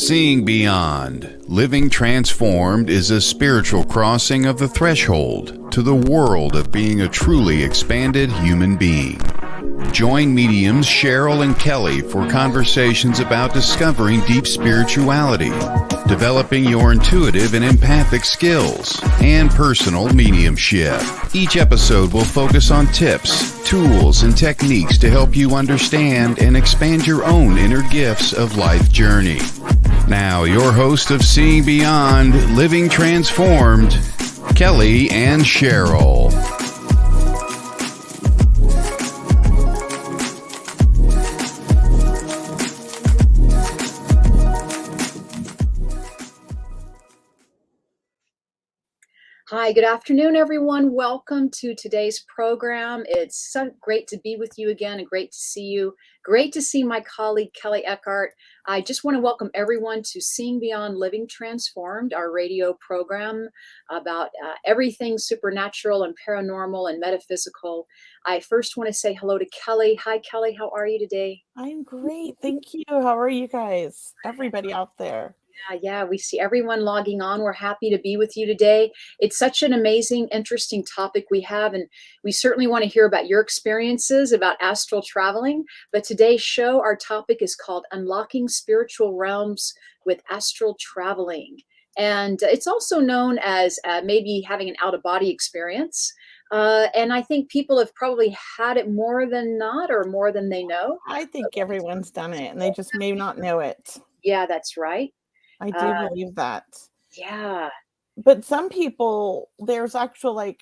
Seeing beyond, living transformed is a spiritual crossing of the threshold to the world of being a truly expanded human being. Join mediums Cheryl and Kelley for conversations about discovering deep spirituality, developing your intuitive and empathic skills, and personal mediumship. Each episode will focus on tips, tools, and techniques to help you understand and expand your own inner gifts of life journey. Now, your host of Seeing Beyond, Living Transformed, Kelley and Cheryl. Hi, good afternoon, everyone. Welcome to today's program. It's so great to be with you again and great to see you. Great to see my colleague, Kelley Eckhart. I just want to welcome everyone to Seeing Beyond Living Transformed, our radio program about everything supernatural and paranormal and metaphysical. I first want to say hello to Kelley. Hi, Kelley. How are you today? I'm great. Thank you. How are you guys? Everybody out there. Yeah, we see everyone logging on. We're happy to be with you today. It's such an amazing, interesting topic we have, and we certainly want to hear about your experiences about astral traveling. But today's show, our topic is called Unlocking Spiritual Realms with Astral Traveling. And it's also known as maybe having an out-of-body experience. And I think people have probably had it more than not, or more than they know. I think everyone's done it, and they just may not know it. Yeah, that's right. I do believe that. Yeah. But some people, there's actual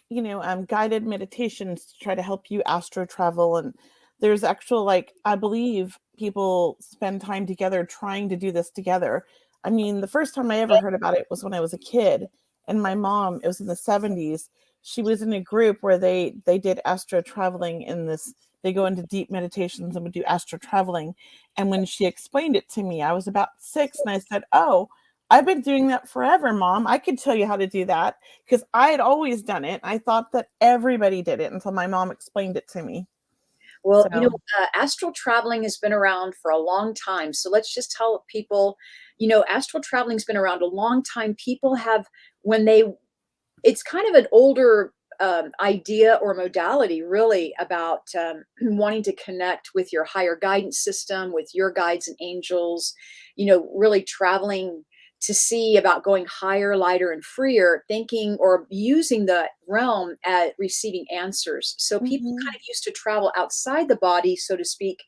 guided meditations to try to help you astro travel. And there's actual, I believe people spend time together trying to do this together. I mean, the first time I ever heard about it was when I was a kid. And my mom, it was in the 70s. She was in a group where they did astro traveling in this. They go into deep meditations and would do astral traveling. And when she explained it to me, I was about 6 and I said, "Oh, I've been doing that forever, Mom. I could tell you how to do that," because I had always done it. I thought that everybody did it until my mom explained it to me. Well, astral traveling has been around for a long time. So let's just tell people, astral traveling's been around a long time. People have, it's kind of an older idea or modality really about wanting to connect with your higher guidance system, with your guides and angels, really traveling to see about going higher, lighter, and freer, thinking or using the realm at receiving answers. So people kind of used to travel outside the body, so to speak,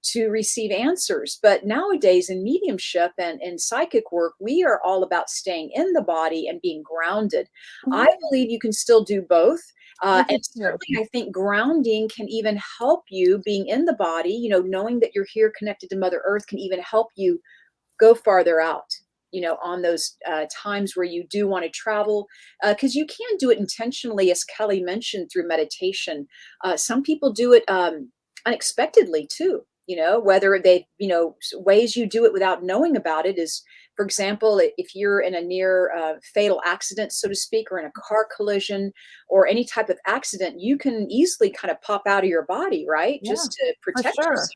to receive answers. But nowadays in mediumship and in psychic work, we are all about staying in the body and being grounded. I believe you can still do both. And certainly I think grounding can even help you being in the body, knowing that you're here connected to Mother Earth can even help you go farther out, on those times where you do want to travel, because you can do it intentionally, as Kelley mentioned, through meditation. Some people do it unexpectedly too. Whether they, ways you do it without knowing about it is, for example, if you're in a near fatal accident, so to speak, or in a car collision or any type of accident, you can easily kind of pop out of your body, right? Yeah, just to protect yourself.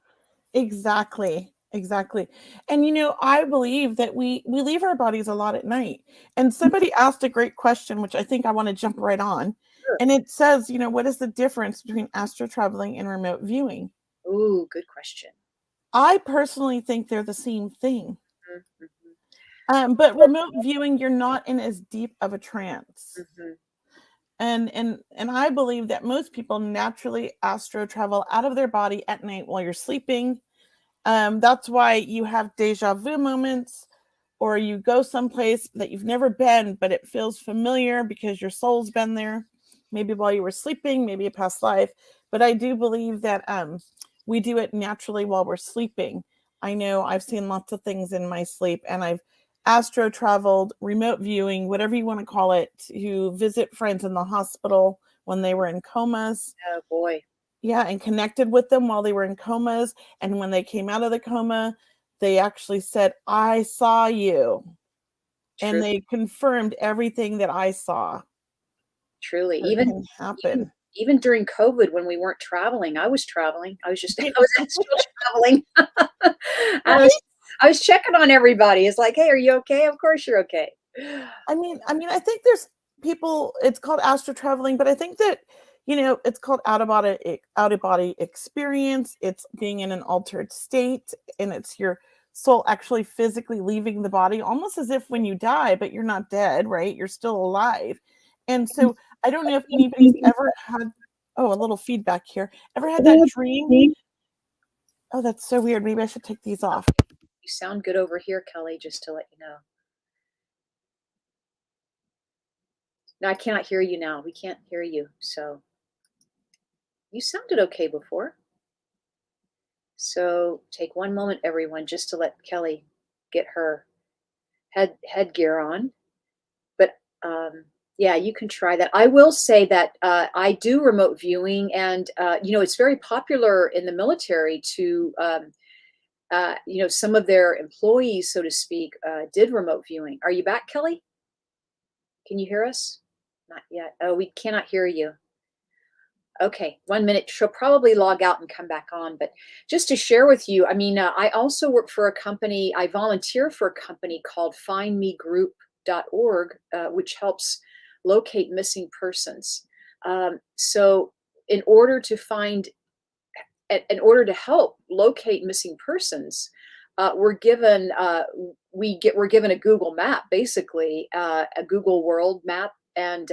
Exactly. And, I believe that we leave our bodies a lot at night. And somebody asked a great question, which I think I want to jump right on. Sure. And it says, what is the difference between astro traveling and remote viewing? Ooh, good question. I personally think they're the same thing. Mm-hmm. But remote viewing, you're not in as deep of a trance. And I believe that most people naturally astro travel out of their body at night while you're sleeping. That's why you have deja vu moments, or you go someplace that you've never been, but it feels familiar because your soul's been there, maybe while you were sleeping, maybe a past life. But I do believe that we do it naturally while we're sleeping. I know I've seen lots of things in my sleep, and I've astro traveled, remote viewing, whatever you want to call it, to visit friends in the hospital when they were in comas. Oh boy. Yeah, and connected with them while they were in comas. And when they came out of the coma, they actually said, "I saw you." True. And they confirmed everything that I saw. Truly. Even during COVID, when we weren't traveling, I was traveling. I was astral traveling. I was checking on everybody. It's like, hey, are you okay? Of course you're okay. I mean, I think there's people, it's called astro traveling, but I think that, it's called out of body experience. It's being in an altered state, and it's your soul actually physically leaving the body, almost as if when you die, but you're not dead, right? You're still alive. And so I don't know if anybody's ever had, a little feedback here, ever had that dream. Oh, that's so weird. Maybe I should take these off. You sound good over here, Kelley, just to let you know. No, I cannot hear you now. We can't hear you. So you sounded okay before. So take one moment, everyone, just to let Kelley get her headgear on. But yeah, you can try that. I will say that I do remote viewing, and it's very popular in the military to some of their employees, so to speak, did remote viewing. Are you back, Kelley? Can you hear us? Not yet. Oh, we cannot hear you. Okay, 1 minute. She'll probably log out and come back on. But just to share with you, I also work for a company. I volunteer for a company called findmegroup.org, which helps locate missing persons. So in order to help locate missing persons, we're given a Google map, basically a Google World map, and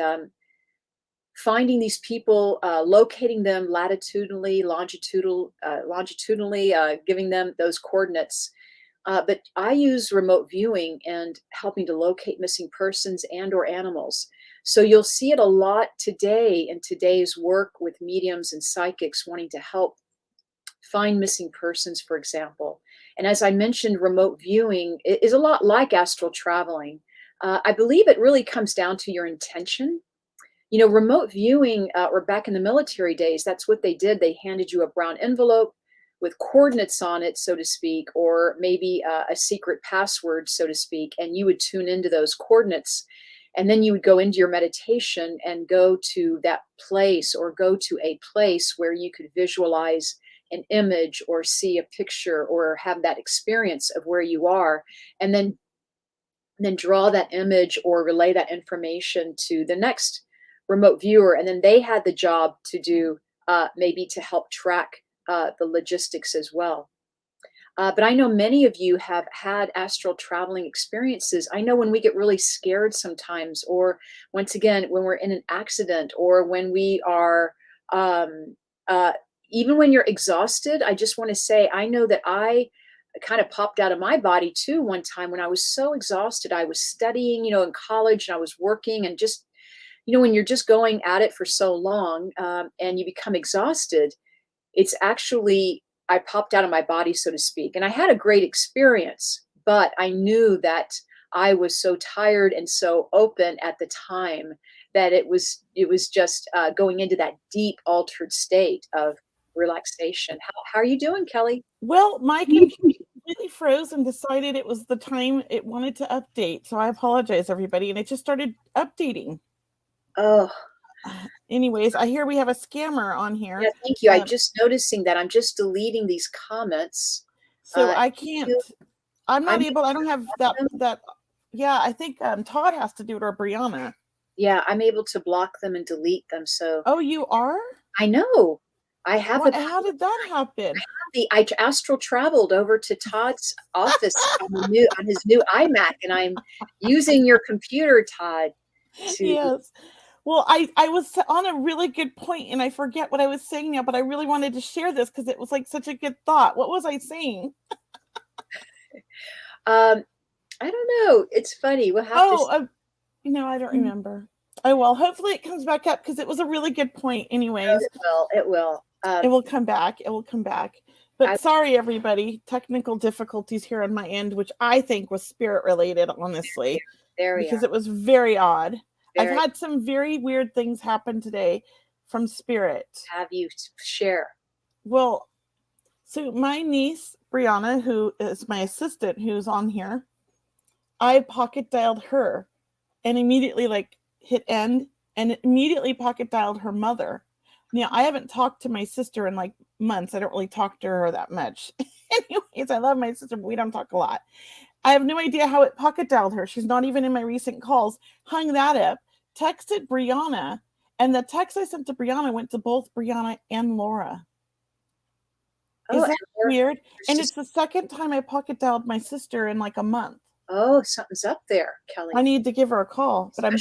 finding these people, locating them latitudinally, longitudinally, giving them those coordinates. But I use remote viewing and helping to locate missing persons and or animals. So you'll see it a lot today in today's work with mediums and psychics wanting to help find missing persons, for example. And as I mentioned, remote viewing is a lot like astral traveling. I believe it really comes down to your intention. Remote viewing, or back in the military days, that's what they did. They handed you a brown envelope with coordinates on it, so to speak, or maybe a secret password, so to speak, and you would tune into those coordinates. And then you would go into your meditation and go to that place, or go to a place where you could visualize an image or see a picture or have that experience of where you are, and then draw that image or relay that information to the next remote viewer. And then they had the job to do maybe to help track the logistics as well. But I know many of you have had astral traveling experiences. I know when we get really scared sometimes, or once again, when we're in an accident, or when we are, even when you're exhausted, I just want to say, I know that I kind of popped out of my body too one time when I was so exhausted. I was studying, in college, and I was working, and just, when you're just going at it for so long, and you become exhausted, it's actually, I popped out of my body, so to speak. And I had a great experience, but I knew that I was so tired and so open at the time that it was just going into that deep altered state of relaxation. How are you doing, Kelley? Well, my computer completely froze and decided it was the time it wanted to update. So I apologize, everybody. And it just started updating. Oh. Anyways, I hear we have a scammer on here. Yeah, thank you. I'm just noticing that I'm just deleting these comments. So I can't. I'm not able. I don't have that. Yeah, I think Todd has to do it, or Brianna. Yeah, I'm able to block them and delete them. So. Oh, you are? I know. I have. How did that happen? I astral traveled over to Todd's office on his new iMac, and I'm using your computer, Todd. Yes. Well, I was on a really good point, and I forget what I was saying now, but I really wanted to share this because it was like such a good thought. What was I saying? I don't know. It's funny. We'll have to. I don't remember. Oh, well, hopefully it comes back up because it was a really good point anyways. It will. It will come back. But sorry, everybody. Technical difficulties here on my end, which I think was spirit related, honestly. Because it was very odd. I've had some very weird things happen today from spirit. Have you share? Well, so my niece, Brianna, who is my assistant, who's on here, I pocket dialed her and immediately hit end and immediately pocket dialed her mother. I haven't talked to my sister in like months. I don't really talk to her that much. Anyways, I love my sister, but we don't talk a lot. I have no idea how it pocket dialed her. She's not even in my recent calls. Hung that up, texted Brianna, and the text I sent to Brianna went to both Brianna and Laura. Is that weird? And it's the second time I pocket dialed my sister in like a month. Oh, something's up there, Kelley. I need to give her a call, but I'll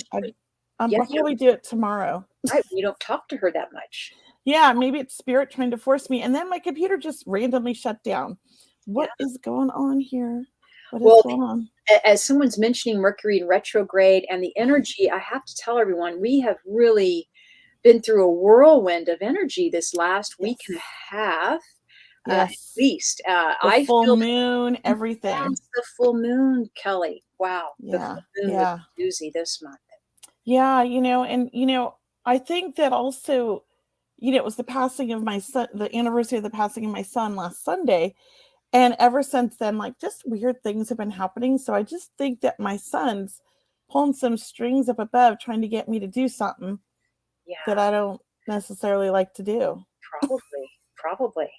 probably do it tomorrow. Right, you don't talk to her that much. Yeah, maybe it's spirit trying to force me. And then my computer just randomly shut down. What is going on here? What is going on? As someone's mentioning Mercury in retrograde and the energy, I have to tell everyone, we have really been through a whirlwind of energy this last week and a half. At least the full moon, everything. Yes, the full moon, Kelley. Wow. Yeah. The full moon was a doozy this month. Yeah, I think that also, it was the passing of my son, the anniversary of the passing of my son last Sunday. And ever since then, like, just weird things have been happening. So I just think that my son's pulling some strings up above, trying to get me to do something that I don't necessarily like to do. Probably.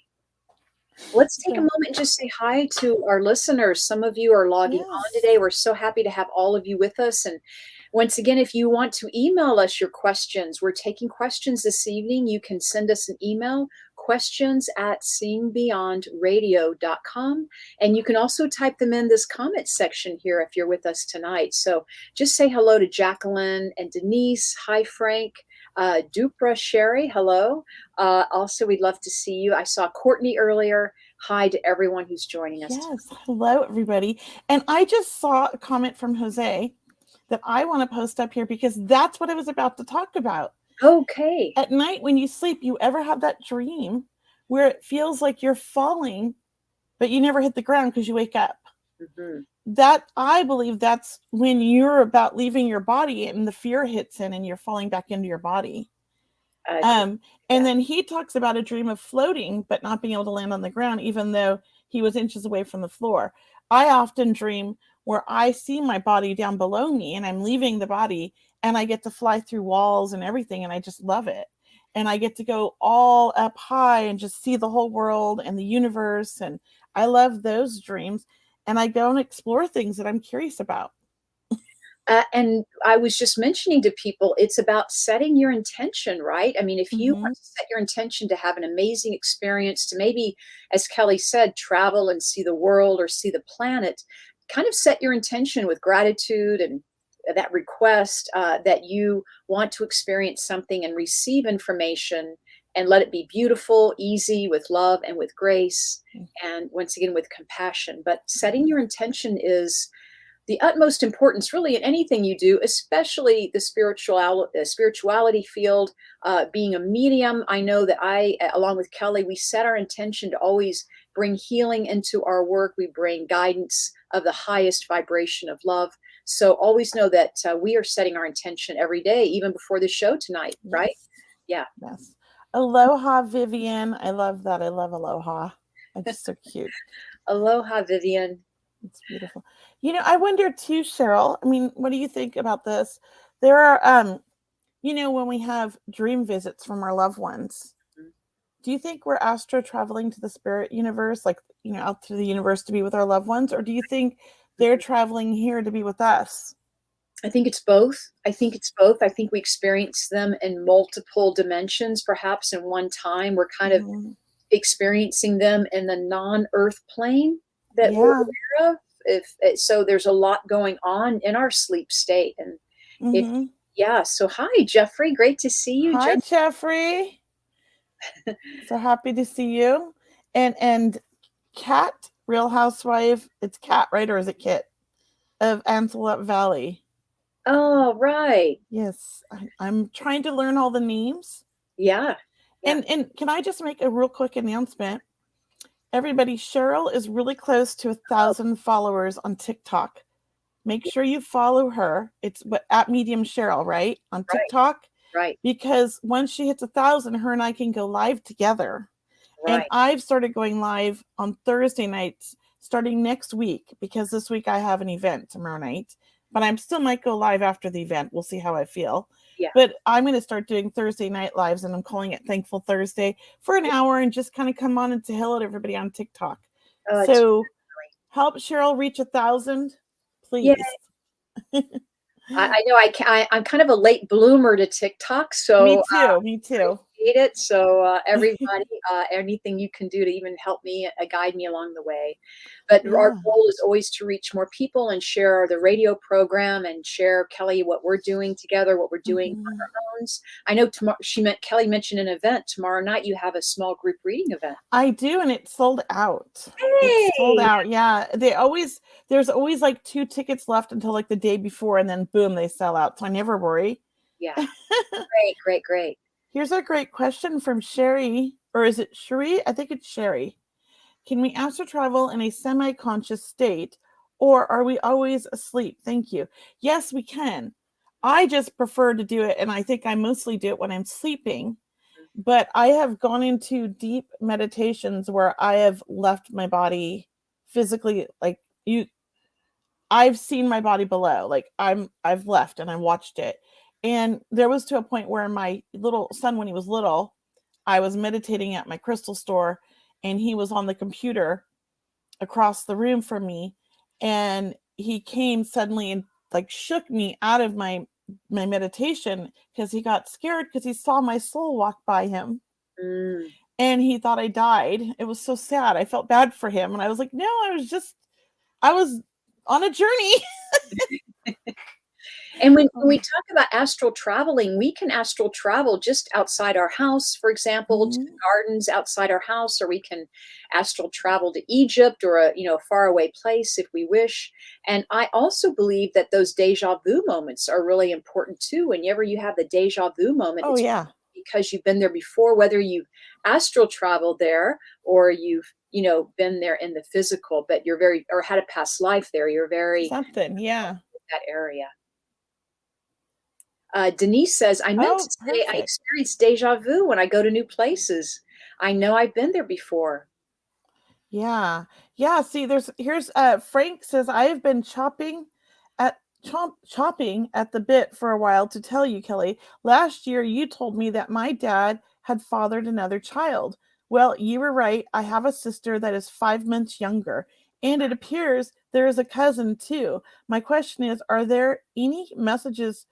Let's take a moment and just say hi to our listeners. Some of you are logging on today. We're so happy to have all of you with us. And once again, if you want to email us your questions, we're taking questions this evening. You can send us an email, questions@seeingbeyondradio.com. And you can also type them in this comment section here if you're with us tonight. So just say hello to Jacqueline and Denise. Hi, Frank. Dupra Sherry, hello. Also, we'd love to see you. I saw Courtney earlier. Hi to everyone who's joining us. Yes, hello, everybody. And I just saw a comment from Jose that I want to post up here because that's what I was about to talk about. Okay. At night when you sleep, you ever have that dream where it feels like you're falling, but you never hit the ground because you wake up? Mm-hmm. That, I believe that's when you're about leaving your body and the fear hits in and you're falling back into your body. And then he talks about a dream of floating, but not being able to land on the ground, even though he was inches away from the floor. I often dream where I see my body down below me and I'm leaving the body and I get to fly through walls and everything. And I just love it. And I get to go all up high and just see the whole world and the universe. And I love those dreams. And I go and explore things that I'm curious about. And I was just mentioning to people, it's about setting your intention, right? I mean, if you want to set your intention to have an amazing experience, to maybe, as Kelley said, travel and see the world or see the planet, kind of set your intention with gratitude and that request that you want to experience something and receive information, and let it be beautiful, easy, with love and with grace, and once again with compassion. But setting your intention is the utmost importance really in anything you do, especially the spirituality field, being a medium. I know that I, along with Kelley, we set our intention to always bring healing into our work. We bring guidance of the highest vibration of love. So always know that we are setting our intention every day, even before the show tonight, right? Yeah. Yes. Aloha, Vivian. I love that. I love aloha. It's just so cute. Aloha, Vivian. It's beautiful. I wonder too, Cheryl, I mean, what do you think about this? There are, when we have dream visits from our loved ones, do you think we're astro traveling to the spirit universe, like, out to the universe to be with our loved ones? Or do you think they're traveling here to be with us? I think it's both. I think we experience them in multiple dimensions, perhaps in one time. We're kind of experiencing them in the non-earth plane that we're aware of. So there's a lot going on in our sleep state. And so hi, Jeffrey. Great to see you. Hi, Jeffrey. So happy to see you. And Kat, Real Housewife, it's Kat, right? Or is it Kit? Of Antelope Valley. Oh, right. Yes. I'm trying to learn all the names. Yeah. And can I just make a real quick announcement? Everybody, Cheryl is really close to 1,000 followers on TikTok. Make sure you follow her. It's at Medium Cheryl, right? On TikTok. Right. Because once she hits 1,000, her and I can go live together. Right. And I've started going live on Thursday nights starting next week, because this week I have an event tomorrow night. But I still might go live after the event. We'll see how I feel. Yeah. But I'm going to start doing Thursday night lives, and I'm calling it Thankful Thursday for an hour, and just kind of come on and say hello to everybody on TikTok. So help Cheryl reach 1,000, please. I know I'm kind of a late bloomer to TikTok, so me too. Appreciate it. So everybody, anything you can do to even help me, guide me along the way. But our goal is always to reach more people and share the radio program and share, Kelley, what we're doing together, what we're doing on our own. I know Kelley mentioned an event tomorrow night. You have a small group reading event. I do, and it's sold out. Hey! It's sold out. Yeah, there's always like 2 tickets left until like the day before, and then boom, they sell out. So I never worry. Yeah, great. Here's a great question from Sherry, or is it Sherry? I think it's Sherry. Can we astral travel in a semi-conscious state, or are we always asleep? Thank you. Yes, we can. I just prefer to do it, and I think I mostly do it when I'm sleeping. But I have gone into deep meditations where I have left my body physically, like I've seen my body below, like I've left and I watched it. And there was to a point where my little son, when he was little, I was meditating at my crystal store, and he was on the computer across the room from me, and he came suddenly and like shook me out of my meditation because he got scared because he saw my soul walk by him. And he thought I died. It was so sad. I felt bad for him, and I was like, no, I was on a journey. And when we talk about astral traveling, we can astral travel just outside our house, for example, to the gardens outside our house, or we can astral travel to Egypt or a faraway place if we wish. And I also believe that those deja vu moments are really important too. Whenever you have the deja vu moment, it's because you've been there before, whether you've astral traveled there or you've been there in the physical, but or had a past life there. You're very something, that area. Denise says, I meant to say I experience deja vu when I go to new places. I know I've been there before. Yeah. See, here's Frank says, I have been chopping at the bit for a while to tell you, Kelley. Last year, you told me that my dad had fathered another child. Well, you were right. I have a sister that is 5 months younger, and it appears there is a cousin too. My question is, are there any messages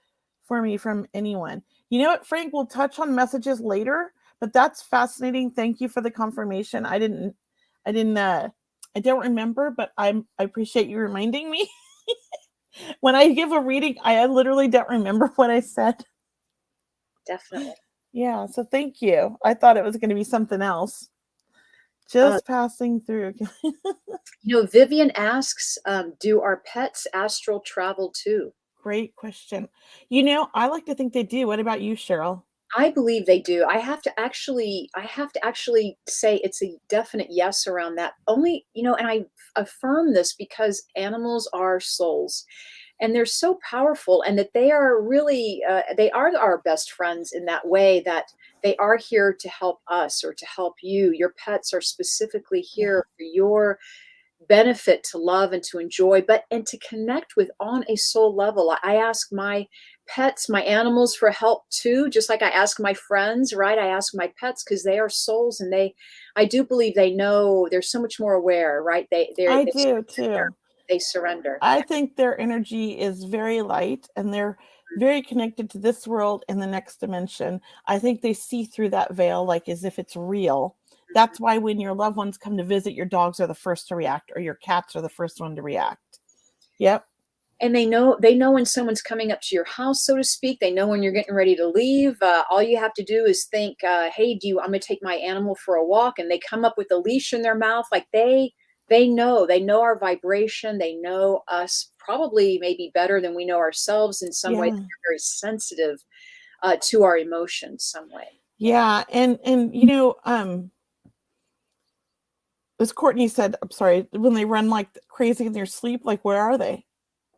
for me from anyone? You know what, Frank, we'll touch on messages later, but that's fascinating. Thank you for the confirmation. I don't remember, but I appreciate you reminding me. When I give a reading, I literally don't remember what I said. Definitely. Yeah, so thank you. I thought it was going to be something else. Just passing through. Vivian asks, do our pets astral travel too? Great question. I like to think they do. What about you, Cheryl? I believe they do. I have to actually say it's a definite yes around that. Only, and I affirm this because animals are souls, and they're so powerful, and that they are really, they are our best friends in that way, that they are here to help us or to help you. Your pets are specifically here for your benefit, to love and to enjoy, and to connect with on a soul level. I ask my pets, my animals, for help too, just like I ask my friends, right? I ask my pets because they are souls, and I do believe they know. They're so much more aware, right? I do too. They surrender. I think their energy is very light, and they're very connected to this world and the next dimension. I think they see through that veil, like as if it's real. That's why when your loved ones come to visit, your dogs are the first to react, or your cats are the first one to react. Yep. And they know when someone's coming up to your house, so to speak. They know when you're getting ready to leave. All you have to do is think, hey, I'm going to take my animal for a walk. And they come up with a leash in their mouth. Like they know our vibration. They know us probably maybe better than we know ourselves in some way. They're very sensitive to our emotions some way. Yeah. And as Courtney said, I'm sorry, when they run like crazy in their sleep, like, where are they?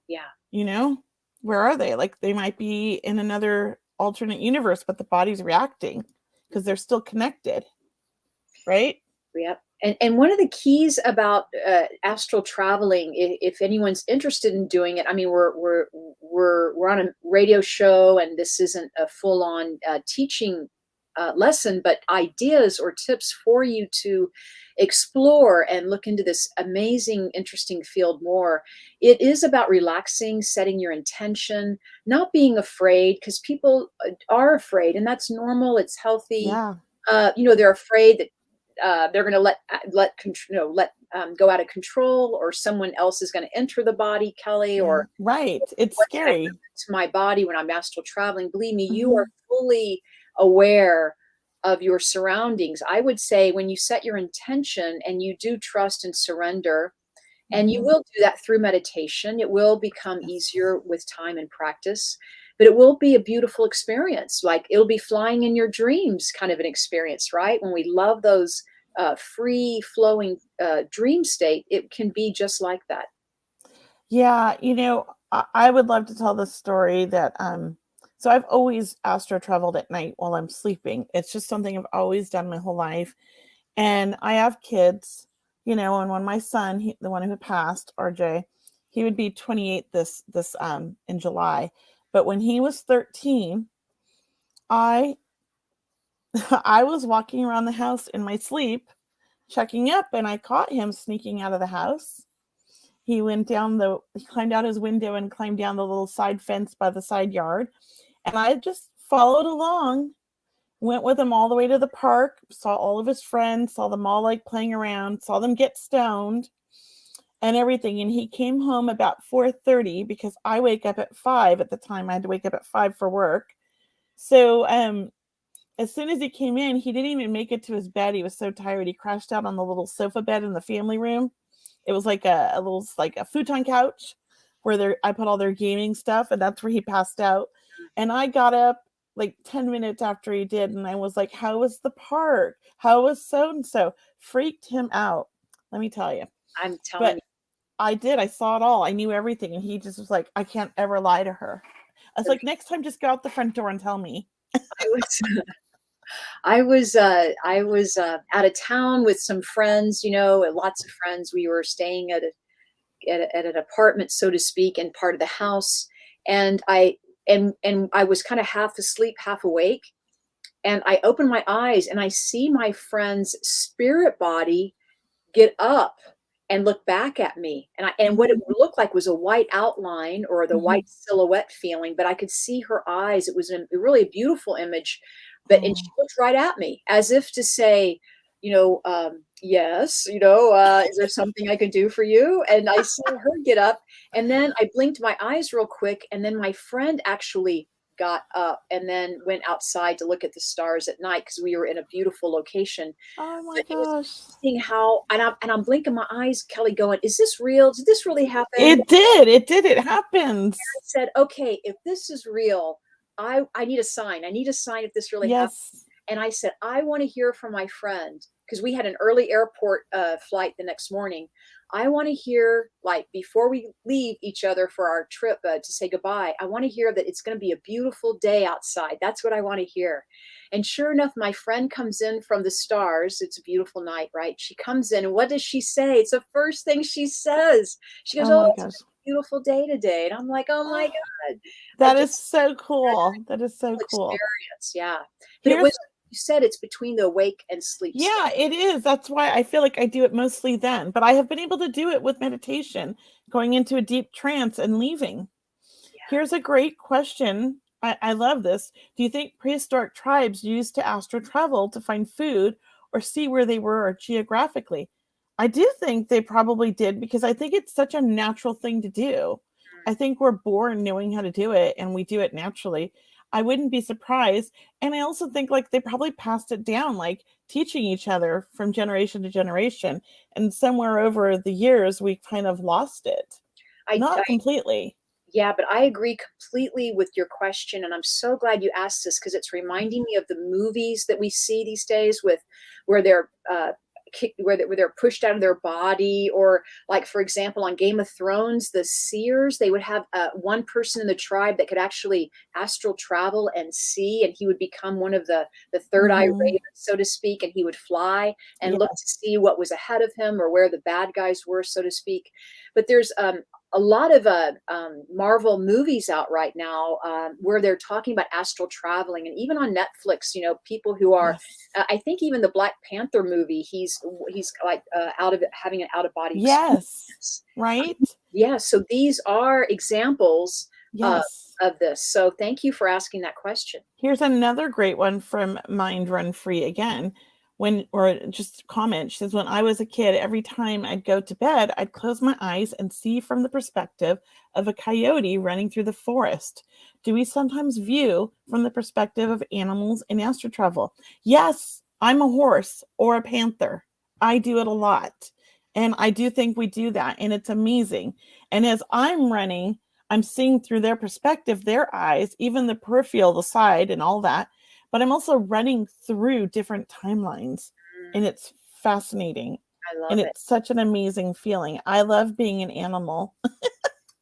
Yeah. Where are they? Like, they might be in another alternate universe, but the body's reacting because they're still connected. Right? Yep. And one of the keys about astral traveling, if anyone's interested in doing it, I mean, we're on a radio show, and this isn't a full on teaching lesson, but ideas or tips for you to explore and look into this amazing, interesting field more. It is about relaxing, setting your intention, not being afraid, because people are afraid, and that's normal. It's healthy. Yeah. They're afraid that they're going to let go out of control, or someone else is going to enter the body, Kelley, Yeah. or Right. It's what's going to scary. happen to my body when I'm astral traveling. Believe me, you Mhm. are fully aware of your surroundings. I would say when you set your intention and you do trust and surrender, and you Mhm. will do that through meditation, it will become Yes. easier with time and practice, but it will be a beautiful experience. Like, it'll be flying in your dreams kind of an experience, right? When we love those free flowing dream state, it can be just like that. Yeah, I would love to tell this story that so I've always astro traveled at night while I'm sleeping. It's just something I've always done my whole life. And I have kids, and when my son, the one who passed, RJ, he would be 28 this in July. But when he was 13, I I was walking around the house in my sleep, checking up, and I caught him sneaking out of the house. He climbed out his window and climbed down the little side fence by the side yard. And I just followed along, went with him all the way to the park, saw all of his friends, saw them all like playing around, saw them get stoned and everything. And he came home about 4:30 because I wake up at 5 at the time. I had to wake up at 5 for work. So as soon as he came in, he didn't even make it to his bed. He was so tired. He crashed out on the little sofa bed in the family room. It was like a little, like a futon couch where I put all their gaming stuff, and that's where he passed out. And I got up like 10 minutes after he did, and I was like, how was the park? How was so-and-so? Freaked him out, let me tell you. I'm telling But you. I saw it all. I knew everything. And he just was like, I can't ever lie to her. I was like, next time, just go out the front door and tell me. I was I was out of town with some friends, lots of friends. We were staying at an apartment, so to speak, in part of the house. And I was kind of half asleep, half awake. And I open my eyes and I see my friend's spirit body get up and look back at me. And what it looked like was a white outline or the white silhouette feeling, but I could see her eyes. It was really a beautiful image. And she looked right at me as if to say, yes, is there something I can do for you? And I saw her get up, and then I blinked my eyes real quick, and then my friend actually got up and then went outside to look at the stars at night, because we were in a beautiful location. Oh my But it was gosh. interesting how, and I'm blinking my eyes, Kelley, going, is this real? Did this really happen? It did. It happens. I said, okay, if this is real, I need a sign. I need a sign if this really happened. Yes. And I said, I want to hear from my friend, because we had an early airport flight the next morning. I want to hear, like, before we leave each other for our trip to say goodbye, I want to hear that it's going to be a beautiful day outside. That's what I want to hear. And sure enough, my friend comes in from the stars. It's a beautiful night, right? She comes in, and what does she say? It's the first thing she says. She goes, Oh my oh, gosh. it's a beautiful day today. And I'm like, oh my God. That is so cool. That is so cool. Experience, yeah. But it was, you said, it's between the awake and sleep state. Yeah, it is. That's why I feel like I do it mostly then. But I have been able to do it with meditation, going into a deep trance and leaving. Yeah. Here's a great question. I love this. Do you think prehistoric tribes used to astral travel to find food or see where they were geographically? I do think they probably did, because I think it's such a natural thing to do. I think we're born knowing how to do it, and we do it naturally. I wouldn't be surprised. And I also think like they probably passed it down, like teaching each other from generation to generation. And somewhere over the years, we kind of lost it. Not completely. Yeah, but I agree completely with your question. And I'm so glad you asked this, because it's reminding me of the movies that we see these days where they're where they're pushed out of their body, or like, for example, on Game of Thrones, the seers, they would have one person in the tribe that could actually astral travel and see, and he would become one of the third eye ravens, so to speak, and he would fly and look to see what was ahead of him or where the bad guys were, so to speak. But there's a lot of Marvel movies out right now where they're talking about astral traveling, and even on Netflix, people who are, I think even the Black Panther movie, he's like having an out of body experience. Right. Yeah. So these are examples of this. So thank you for asking that question. Here's another great one from Mind Run Free again. Or just comment. She says, when I was a kid, every time I'd go to bed, I'd close my eyes and see from the perspective of a coyote running through the forest. Do we sometimes view from the perspective of animals in astral travel? Yes, I'm a horse or a panther. I do it a lot. And I do think we do that. And it's amazing. And as I'm running, I'm seeing through their perspective, their eyes, even the peripheral, the side and all that. But I'm also running through different timelines, and it's fascinating. I love and it. It's such an amazing feeling. I love being an animal.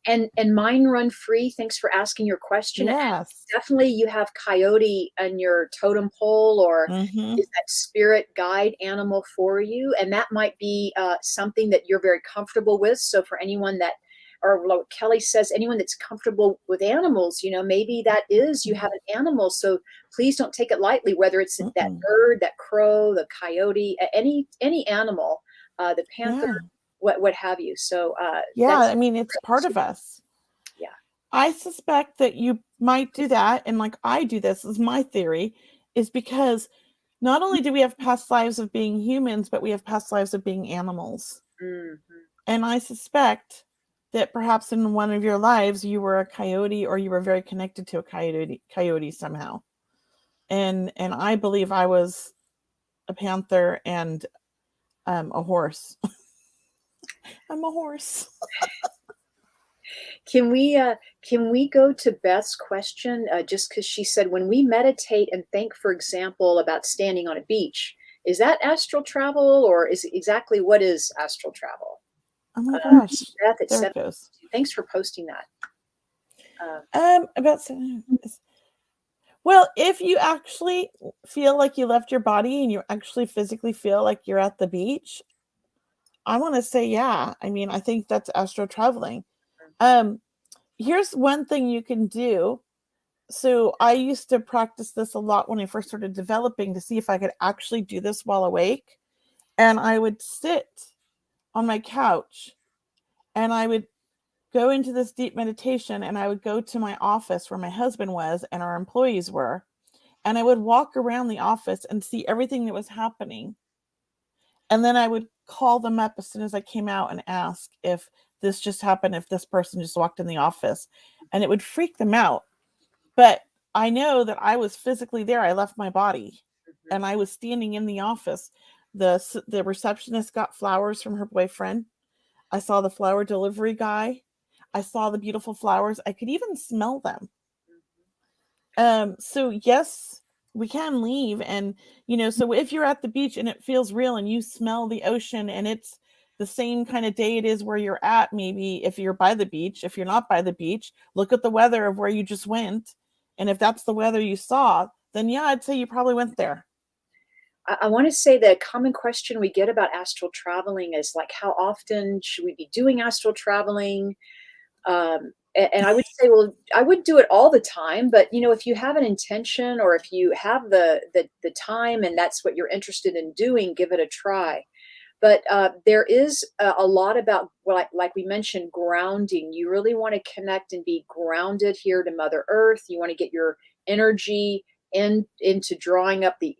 And Mind Run Free, thanks for asking your question. Yes. And definitely you have coyote on your totem pole, or is that spirit guide animal for you. And that might be something that you're very comfortable with. So for anyone that, or like Kelley says, anyone that's comfortable with animals, maybe that is, you have an animal. So please don't take it lightly, whether it's that bird, that crow, the coyote, any animal, the panther, what have you. So I mean, it's part of us. Yeah. I suspect that you might do that. And like I do, this is my theory, is because not only do we have past lives of being humans, but we have past lives of being animals. And I suspect that perhaps in one of your lives, you were a coyote, or you were very connected to a coyote somehow. And I believe I was a panther and a horse. I'm a horse. Can we go to Beth's question? Just because she said, when we meditate and think, for example, about standing on a beach, is that astral travel, or is exactly what is astral travel? Oh my gosh. Beth, there it goes. Thanks for posting that. Well, if you actually feel like you left your body and you actually physically feel like you're at the beach, I want to say, yeah. I mean, I think that's astral traveling. Here's one thing you can do. So I used to practice this a lot when I first started developing, to see if I could actually do this while awake. And I would sit on my couch and I would go into this deep meditation, and I would go to my office where my husband was and our employees were. And I would walk around the office and see everything that was happening. And then I would call them up as soon as I came out and ask if this just happened, if this person just walked in the office, and it would freak them out. But I know that I was physically there. I left my body and I was standing in the office. The receptionist got flowers from her boyfriend. I saw the flower delivery guy. I saw the beautiful flowers. I could even smell them. So yes, we can leave. And, so if you're at the beach and it feels real and you smell the ocean and it's the same kind of day it is where you're at, maybe if you're by the beach, if you're not by the beach, look at the weather of where you just went. And if that's the weather you saw, then yeah, I'd say you probably went there. I want to say the common question we get about astral traveling is like, how often should we be doing astral traveling? And I would say, well, I wouldn't do it all the time, but if you have an intention, or if you have the time and that's what you're interested in doing, give it a try. But there is a lot about, like we mentioned, grounding. You really want to connect and be grounded here to Mother Earth. You want to get your energy into drawing up the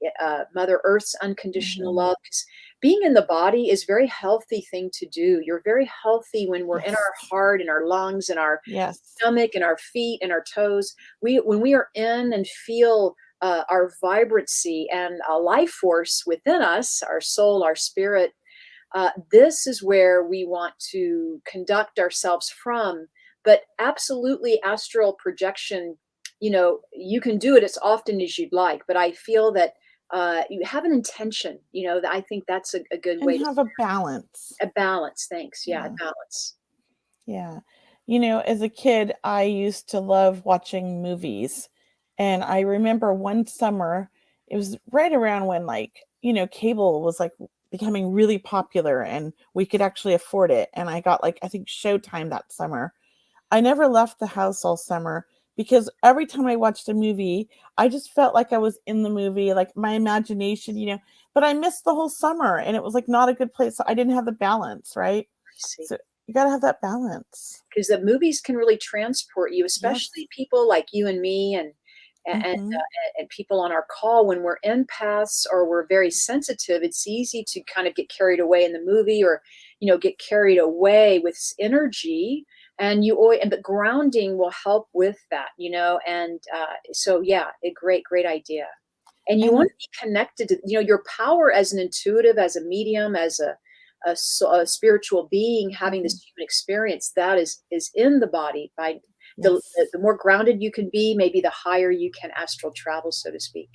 Mother Earth's unconditional love. 'Cause being in the body is a very healthy thing to do. You're very healthy when we're in our heart and our lungs and our stomach and our feet and our toes. When we are in and feel our vibrancy and a life force within us, our soul, our spirit, this is where we want to conduct ourselves from. But absolutely, astral projection, you can do it as often as you'd like. But I feel that you have an intention, I think that's a good way And to have a balance. a balance. Thanks. Yeah, a Yeah. balance. Yeah. As a kid, I used to love watching movies. And I remember one summer, it was right around when cable was like becoming really popular and we could actually afford it. And I got I think Showtime that summer. I never left the house all summer because every time I watched a movie, I just felt like I was in the movie, like my imagination, but I missed the whole summer and it was like not a good place. So I didn't have the balance, right? I see. So you got to have that balance. Because the movies can really transport you, Yes. especially people like you and me and people on our call. When we're empaths or we're very sensitive, it's easy to kind of get carried away in the movie, or get carried away with energy. And but grounding will help with that, and so yeah, a great idea. And you And want to be connected to your power as an intuitive, as a medium, as a spiritual being having this human experience that is in the body. By the yes. more grounded you can be, maybe the higher you can astral travel, so to speak.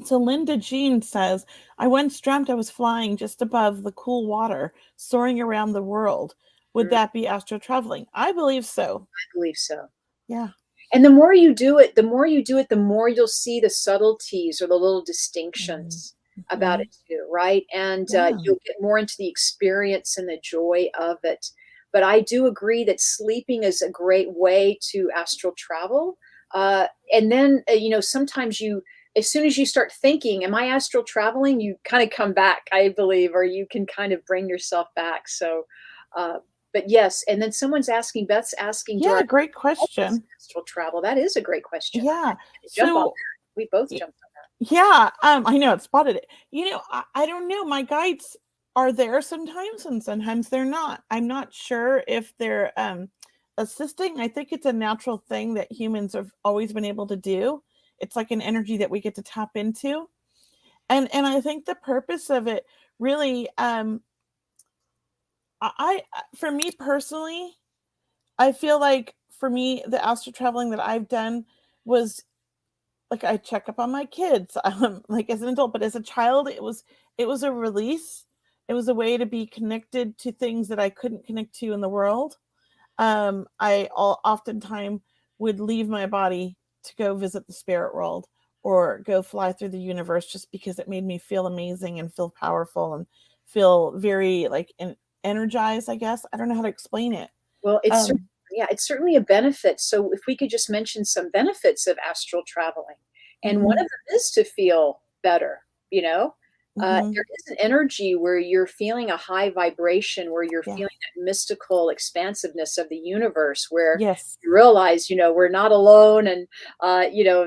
So Linda Jean says, I once dreamt I was flying just above the cool water, soaring around the world. Would that be astral traveling? I believe so. I believe so. Yeah. And the more you do it, the more you'll see the subtleties or the little distinctions about it too, right? And you'll get more into the experience and the joy of it. But I do agree that sleeping is a great way to astral travel. And then, sometimes as soon as you start thinking, am I astral traveling? You kind of come back, I believe, or you can kind of bring yourself back. So, but yes, and then Beth's asking, Yeah, great question. astral travel? That is a great question. Yeah. Jump on that. We both jumped on that. Yeah, I know it spotted it. I don't know. My guides are there sometimes and sometimes they're not. I'm not sure if they're assisting. I think it's a natural thing that humans have always been able to do. It's like an energy that we get to tap into. And I think the purpose of it really for me personally, I feel like for me the astral traveling that I've done was like I check up on my kids like as an adult, but as a child it was a release. It was a way to be connected to things that I couldn't connect to in the world. I oftentimes would leave my body to go visit the spirit world or go fly through the universe just because it made me feel amazing and feel powerful and feel very energized, I guess. I don't know how to explain it. Well, it's certainly a benefit. So if we could just mention some benefits of astral traveling, and one of them is to feel better. There is an energy where you're feeling a high vibration, where you're feeling that mystical expansiveness of the universe, where you realize, we're not alone, and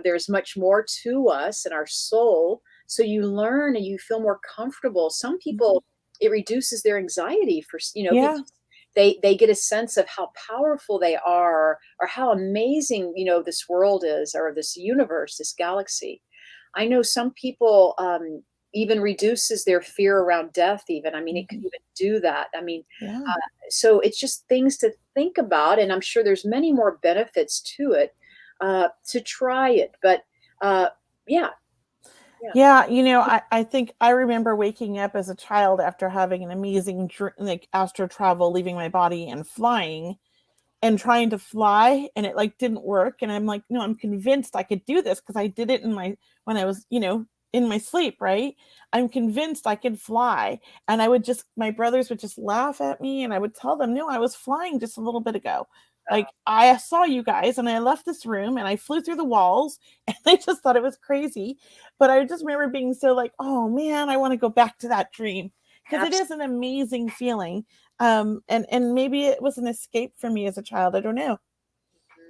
there's much more to us and our soul. So you learn and you feel more comfortable. Some people, it reduces their anxiety because they get a sense of how powerful they are, or how amazing, this world is, or this universe, this galaxy. I know some people even reduces their fear around death even. I mean, it could even do that. I mean, so it's just things to think about. And I'm sure there's many more benefits to it, to try it. But yeah. I think I remember waking up as a child after having an amazing astral travel, leaving my body and flying and trying to fly, and it didn't work. And I'm like, no, I'm convinced I could do this because I did it when I was, in my sleep, right? I'm convinced I could fly. And my brothers would just laugh at me, and I would tell them, no, I was flying just a little bit ago. I saw you guys and I left this room and I flew through the walls, and they just thought it was crazy. But I just remember being so oh man, I want to go back to that dream, because it is an amazing feeling. And maybe it was an escape for me as a child. I don't know,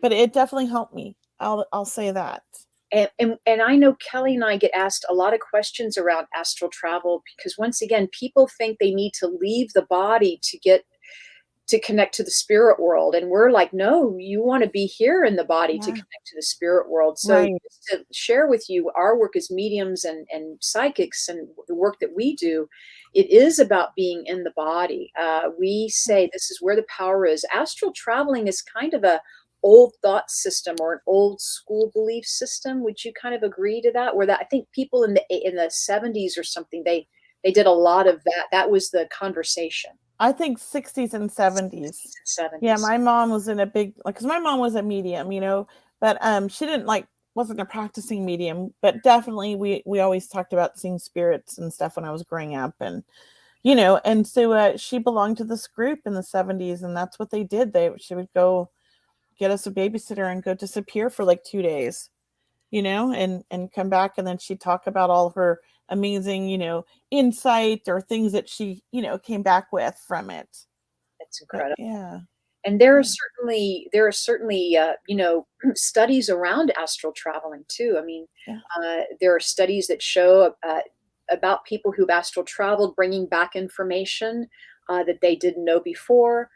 but it definitely helped me. I'll say that. And I know Kelley and I get asked a lot of questions around astral travel, because once again, people think they need to leave the body to connect to the spirit world. And we're like, no, you want to be here in the body to connect to the spirit world. So just to share with you, our work as mediums and psychics and the work that we do, it is about being in the body. We say this is where the power is. Astral traveling is kind of a old thought system or an old school belief system. Would you kind of agree to that? Where that I think people in the 70s or something, they did a lot of that. That was the conversation. I think 60s and 70s. 70s. Yeah, my mom was in a big, like, because my mom was a medium, you know, but she didn't like, wasn't a practicing medium, but definitely we always talked about seeing spirits and stuff when I was growing up, and you know, and so she belonged to this group in the 70s, and that's what they did. She would go get us a babysitter and go disappear for like 2 days, you know, and come back, and then she'd talk about all her amazing, you know, insight or things that she, you know, came back with from it. That's incredible. But, yeah. And there are certainly you know, studies around astral traveling too. I mean, there are studies that show about people who've astral traveled, bringing back information that they didn't know before,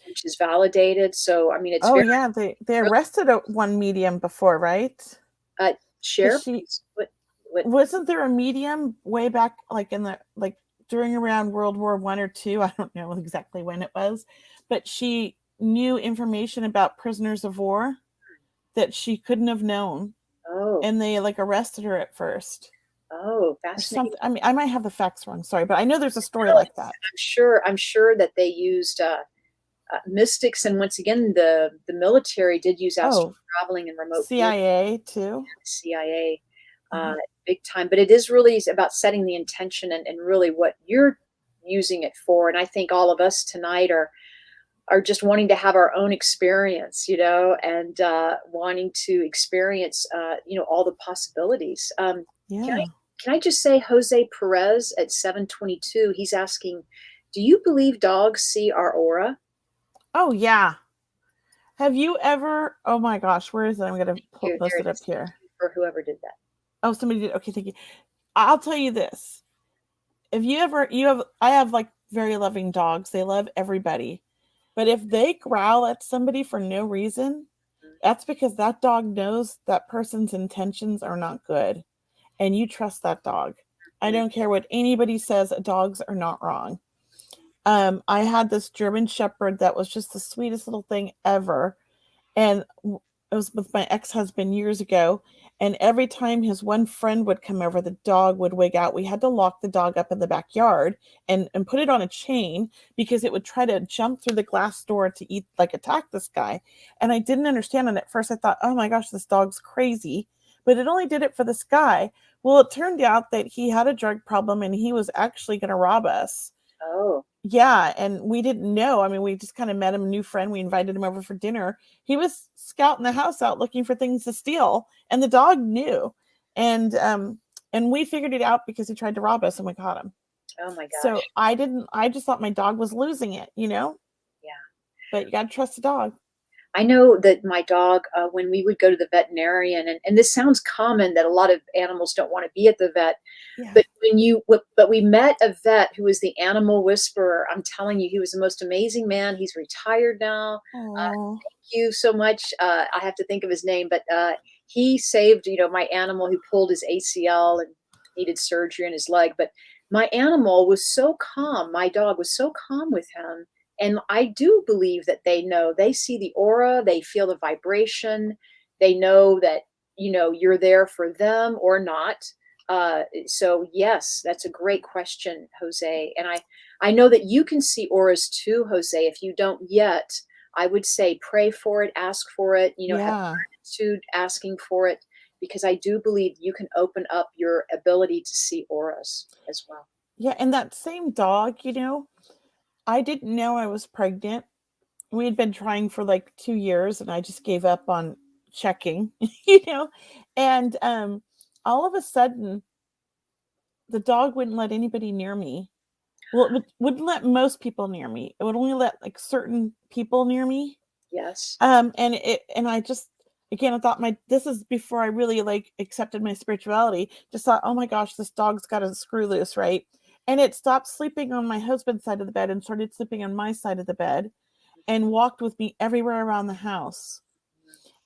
which is validated. So, I mean, it's they arrested one medium before, right? Share. What? Wasn't there a medium way back, like during around World War I or II? I don't know exactly when it was, but she knew information about prisoners of war that she couldn't have known. Oh. And they like arrested her at first. Oh, fascinating. I mean, I might have the facts wrong, sorry, but I know there's a story like that. I'm sure that they used mystics, and once again, the military did use astral traveling and remote CIA too. CIA, big time. But it is really about setting the intention and really what you're using it for. And I think all of us tonight are just wanting to have our own experience, you know, and wanting to experience, you know, all the possibilities. Can I just say, Jose Perez at 722, he's asking, do you believe dogs see our aura? Oh, yeah. Have you ever, oh my gosh, where is it? I'm going to post it up here. For whoever did that. Oh, somebody did. Okay, thank you. I'll tell you this. I have like very loving dogs. They love everybody. But if they growl at somebody for no reason, that's because that dog knows that person's intentions are not good. And you trust that dog. I don't care what anybody says, dogs are not wrong. I had this German Shepherd that was just the sweetest little thing ever. And it was with my ex-husband years ago. And every time his one friend would come over, the dog would wig out. We had to lock the dog up in the backyard and put it on a chain because it would try to jump through the glass door to attack this guy. And I didn't understand. And at first I thought, oh my gosh, this dog's crazy. But it only did it for this guy. Well, it turned out that he had a drug problem and he was actually going to rob us. Oh. Yeah, and we didn't know. I mean, we just kind of met him, a new friend. We invited him over for dinner. He was scouting the house out looking for things to steal, and the dog knew. And we figured it out because he tried to rob us and we caught him. Oh my gosh. So I just thought my dog was losing it, you know? Yeah. But you got to trust the dog. I know that my dog, when we would go to the veterinarian, and this sounds common that a lot of animals don't want to be at the vet, but but we met a vet who was the animal whisperer. I'm telling you, he was the most amazing man. He's retired now. Thank you so much. I have to think of his name, but he saved, you know, my animal who pulled his ACL and needed surgery in his leg. But my animal was so calm. My dog was so calm with him. And I do believe that they see the aura, they feel the vibration, they know that, you know, you're there for them or not. So yes, that's a great question, Jose. And I know that you can see auras too, Jose. If you don't yet, I would say pray for it, ask for it, you know, have gratitude asking for it, because I do believe you can open up your ability to see auras as well. Yeah. And that same dog, you know, I didn't know I was pregnant. We had been trying for like 2 years and I just gave up on checking, you know, and all of a sudden the dog wouldn't let anybody near me. Well, it wouldn't let most people near me. It would only let like certain people near me. Yes. And I just, again, I thought this is before I really like accepted my spirituality. Just thought, oh my gosh, this dog's got a screw loose, right? And it stopped sleeping on my husband's side of the bed and started sleeping on my side of the bed and walked with me everywhere around the house.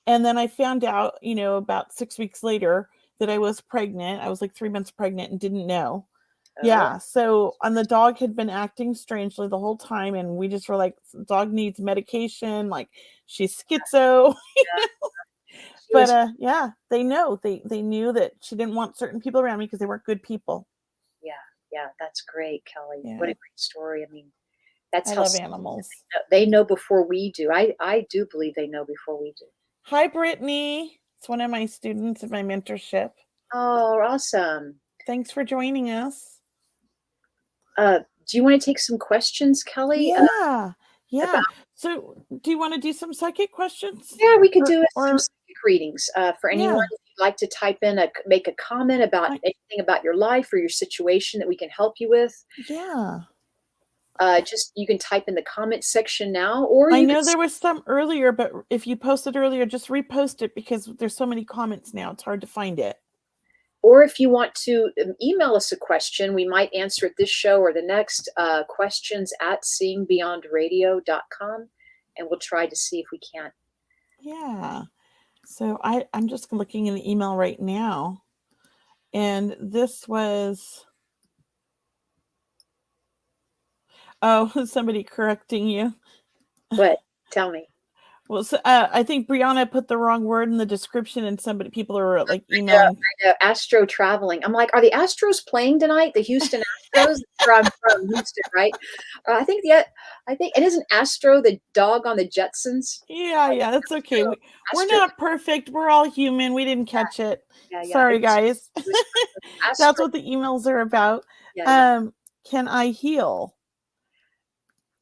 And then I found out, you know, about 6 weeks later that I was pregnant. I was like 3 months pregnant and didn't know. Yeah. So and the dog had been acting strangely the whole time, and we just were like, dog needs medication, like she's schizo. Yeah. But yeah, they know. They knew that she didn't want certain people around me because they weren't good people. Yeah, that's great, Kelley. Yeah. What a great story. I mean, that's I how love animals. they know before we do. I do believe they know before we do. Hi, Brittany. It's one of my students in my mentorship. Oh, awesome. Thanks for joining us. Do you want to take some questions, Kelley? Yeah. So do you want to do some psychic questions? Yeah, we could do some psychic readings. For anyone, if you'd like to type in make a comment about anything about your life or your situation that we can help you with. Yeah. Just you can type in the comment section now, or I know there was some earlier, but if you posted earlier, just repost it because there's so many comments now. It's hard to find it. Or if you want to email us a question, we might answer it this show or the next. Questions at seeingbeyondradio.com, and we'll try to see if we can. Yeah. So I'm just looking in the email right now, and this was somebody correcting you. What? Tell me. Well, so, I think Brianna put the wrong word in the description, and people are like emailing. I know. Astro traveling. I'm like, are the Astros playing tonight? The Houston Astros? I'm from Houston, right? I think it isn't Astro the dog on the Jetsons. Yeah, that's okay. We're not perfect. We're all human. We didn't catch it. Yeah. Sorry, guys. That's what the emails are about. Yeah. Can I heal?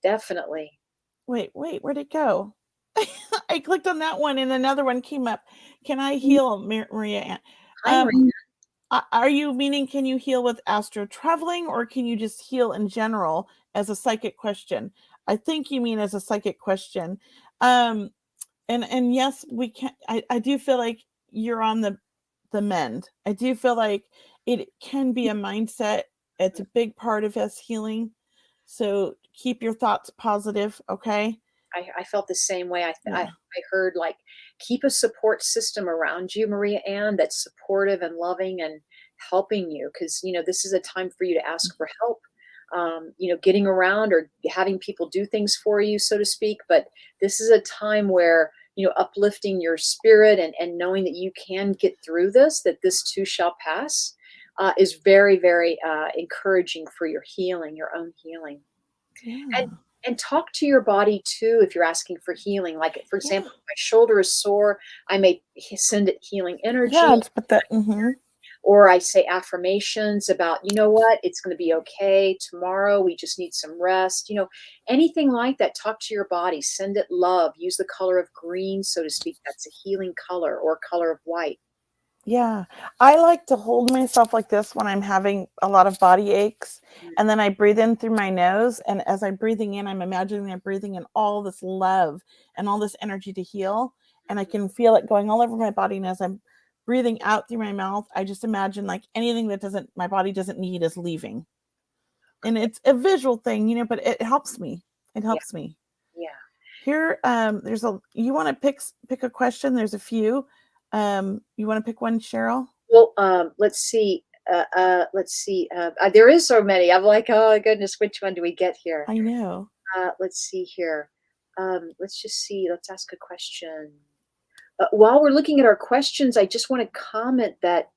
Definitely. Wait, where'd it go? I clicked on that one and another one came up. Can I heal, Maria Ann? Hi, Maria. Are you meaning can you heal with astro traveling, or can you just heal in general as a psychic question? I think you mean as a psychic question. And yes, we can. I do feel like you're on the mend. I do feel like it can be a mindset. It's a big part of us healing. So keep your thoughts positive, okay? I felt the same way. I heard like keep a support system around you, Maria Ann, that's supportive and loving and helping you, because this is a time for you to ask for help. Getting around or having people do things for you, so to speak. But this is a time where uplifting your spirit and knowing that you can get through this, that this too shall pass, is very, very encouraging for your healing, your own healing. Yeah. And talk to your body too if you're asking for healing. Like, for example, if my shoulder is sore, I may send it healing energy. Yeah, but that. Or I say affirmations about, what, it's going to be okay. Tomorrow we just need some rest. Anything like that. Talk to your body. Send it love. Use the color of green, so to speak. That's a healing color, or color of white. Yeah, I like to hold myself like this when I'm having a lot of body aches, and then I breathe in through my nose, and as I'm breathing in, I'm imagining I'm breathing in all this love and all this energy to heal, and I can feel it going all over my body. And as I'm breathing out through my mouth, I just imagine like anything that my body doesn't need is leaving. And it's a visual thing, but it helps me. It helps me. Yeah. Here, you want to pick a question? There's a few. You want to pick one, Cheryl? Well, let's see. There is so many. I'm like, oh goodness, which one do we get here? I know. Let's see here. Let's just see. Let's ask a question. While we're looking at our questions, I just want to comment that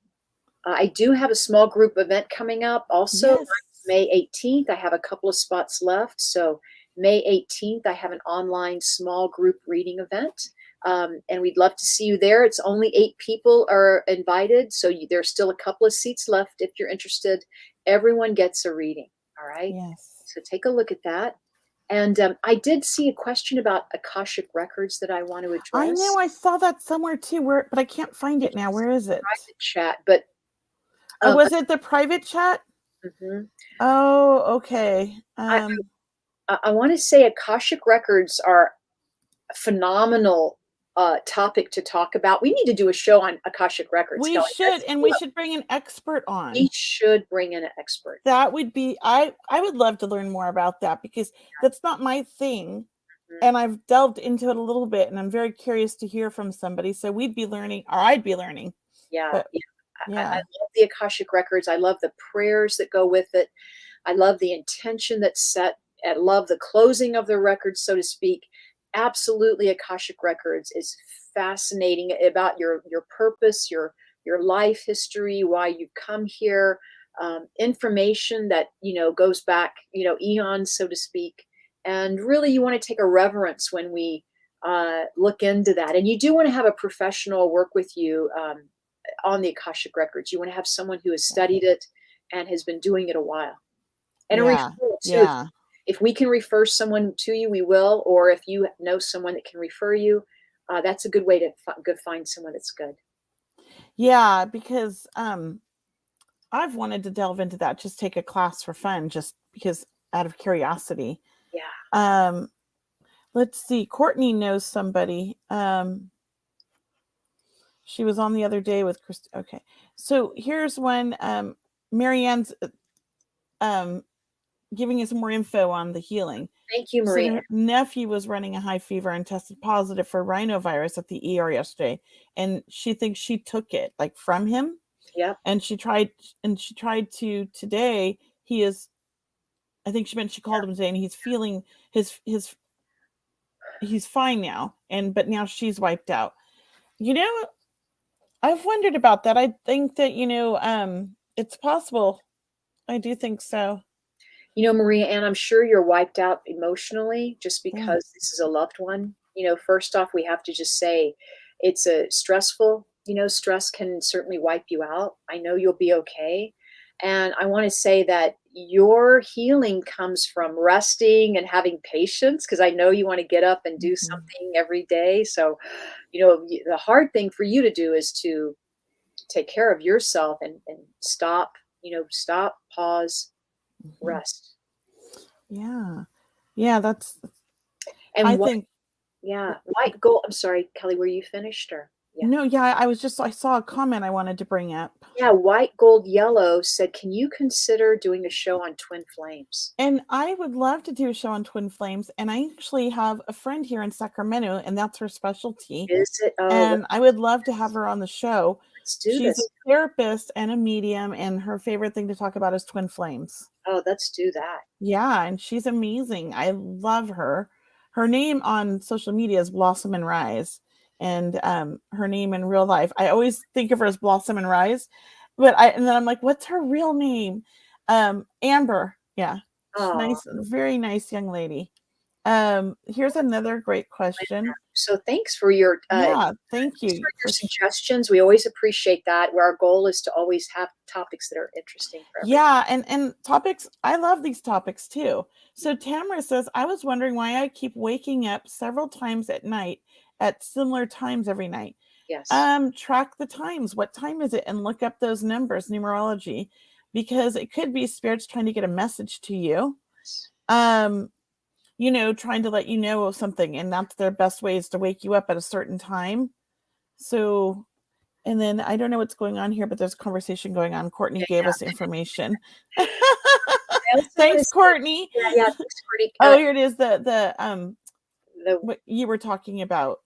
I do have a small group event coming up. Also, yes. May 18th, I have a couple of spots left. So May 18th, I have an online small group reading event. And we'd love to see you there. It's only 8 people are invited. So there's still a couple of seats left if you're interested. Everyone gets a reading. All right. Yes. So take a look at that. And I did see a question about Akashic Records that I want to address. I know. I saw that somewhere too, but I can't find it now. Where is it? Private chat. But was it the private chat? Mm-hmm. Oh, okay. I want to say Akashic Records are a phenomenal topic to talk about. We need to do a show on Akashic Records. We should, and we should bring an expert on. We should bring in an expert. That would be, I would love to learn more about that, because that's not my thing. And I've delved into it a little bit, and I'm very curious to hear from somebody. So we'd be learning, or I'd be learning. Yeah. Yeah. love the Akashic records. I love the prayers that go with it. I love the intention that's set. I love the closing of the records, so to speak. Absolutely, Akashic records is fascinating about your purpose, your life history, why you've come here, information that goes back eons, so to speak. And really, you want to take a reverence when we look into that. And you do want to have a professional work with you on the Akashic records. You want to have someone who has studied it and has been doing it a while. And a Yeah. referral too. Yeah. If we can refer someone to you, we will. Or if you know someone that can refer you, that's a good way to find someone that's good. Yeah, because I've wanted to delve into that, just take a class for fun, just because out of curiosity. Yeah. Let's see. Courtney knows somebody. She was on the other day with Chris. Okay. So here's one. Marianne's giving us more info on the healing. Thank you, So Maria. her nephew was running a high fever and tested positive for rhinovirus at the ER yesterday. And she thinks she took it like from him. Yep. And she tried to today. He is, I think she meant she called him today, and he's feeling he's fine now. But now she's wiped out. I've wondered about that. I think that, it's possible. I do think so. Maria Ann, I'm sure you're wiped out emotionally just because this is a loved one. First off, we have to just say it's a stressful, stress can certainly wipe you out. I know you'll be okay. And I want to say that your healing comes from resting and having patience, because I know you want to get up and do something every day. So, the hard thing for you to do is to take care of yourself and stop, pause, rest. Yeah. That's, And I think, white gold. I'm sorry, Kelley, were you finished or? Yeah. No, yeah, I saw a comment I wanted to bring up. Yeah, White Gold Yellow said, can you consider doing a show on twin flames? And I would love to do a show on twin flames. And I actually have a friend here in Sacramento, and that's her specialty. Is it? Oh, and I would love to have her on the show. Let's do She's this. a therapist and a medium, and her favorite thing to talk about is twin flames. Oh, let's do that. Yeah, and she's amazing. I love her. Her name on social media is Blossom and Rise. And her name in real life, I always think of her as Blossom and Rise, and then I'm like, what's her real name? Amber. Yeah. Nice, very nice young lady. Here's another great question. So thanks for your thank you for your suggestions. We always appreciate that. Where our goal is to always have topics that are interesting for everyone. Yeah, and topics. I love these topics too. So Tamara says, I was wondering why I keep waking up several times at night at similar times every night. Yes. Track the times. What time is it? And look up those numbers, numerology, because it could be spirits trying to get a message to you. Trying to let you know of something, and that's their best way is to wake you up at a certain time. So, and then I don't know what's going on here, but there's a conversation going on. Courtney gave us information. Thanks, Courtney. Yeah, thanks, Courtney. Oh, here it is. The what you were talking about.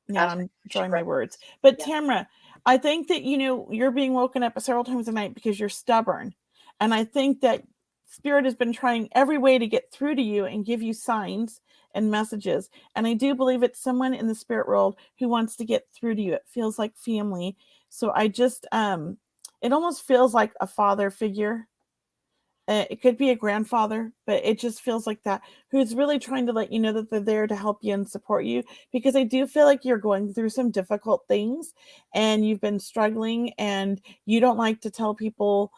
Now I'm drawing my words. But Tamara, I think that you're being woken up several times a night because you're stubborn, and I think that Spirit has been trying every way to get through to you and give you signs and messages. And I do believe it's someone in the spirit world who wants to get through to you. It feels like family. So I just, it almost feels like a father figure. It could be a grandfather, but it just feels like that, who's really trying to let you know that they're there to help you and support you. Because I do feel like you're going through some difficult things and you've been struggling and you don't like to tell people